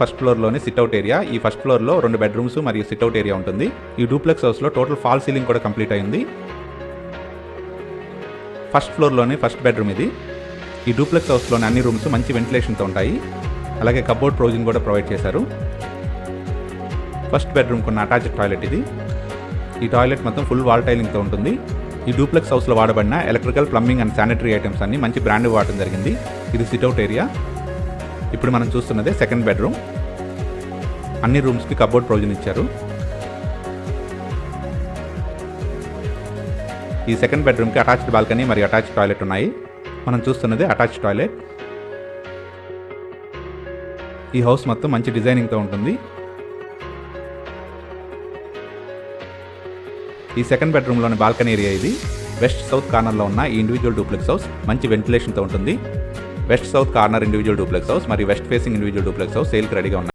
First ఫ్లోర్లోని sit out area. ఈ first ఫ్లోర్లో 2 బెడ్రూమ్స్ మరియు సిట్అవుట్ ఏరియా ఉంటుంది. ఈ డూప్లెక్స్ హౌస్లో టోటల్ ఫాల్ సీలింగ్ కూడా కంప్లీట్ అయింది. ఫస్ట్ ఫ్లోర్లోని ఫస్ట్ బెడ్రూమ్ ఇది. ఈ డూప్లెక్స్ హౌస్లోని అన్ని రూమ్స్ మంచి వెంటిలేషన్తో ఉంటాయి. అలాగే కబోర్డ్ ప్రొవిజన్ కూడా ప్రొవైడ్ చేశారు. ఫస్ట్ బెడ్రూమ్కి ఉన్న అటాచ్డ్ టాయిలెట్ ఇది. ఈ టాయిలెట్ మొత్తం ఫుల్ వాల్ టైలింగ్తో ఉంటుంది. ఈ డూప్లెక్స్ హౌస్లో వాడబడిన electrical, plumbing and sanitary items అన్ని మంచి బ్రాండ్ వాడటం జరిగింది. ఇది సిట్అవుట్ ఏరియా. ఇప్పుడు మనం చూస్తున్నదే సెకండ్ బెడ్రూమ్. అన్ని రూమ్స్కి కబోర్డ్ ప్రొవిజన్ ఇచ్చారు. ఈ సెకండ్ బెడ్రూమ్కి అటాచ్డ్ బాల్కనీ మరియు అటాచ్డ్ టాయిలెట్ ఉన్నాయి. మనం చూస్తున్నదే అటాచ్డ్ టాయిలెట్. ఈ హౌస్ మొత్తం మంచి డిజైనింగ్తో ఉంటుంది. ఈ సెకండ్ బెడ్రూమ్లోని బాల్కనీ ఏరియా ఇది. వెస్ట్ సౌత్ కార్నర్లో ఉన్న ఈ ఇండివిజువల్ డూప్లెక్స్ హౌస్ మంచి వెంటిలేషన్తో ఉంటుంది. West south corner individual duplex house మరియు west facing individual duplex house సేల్కి రెడీగా ఉన్నాయి.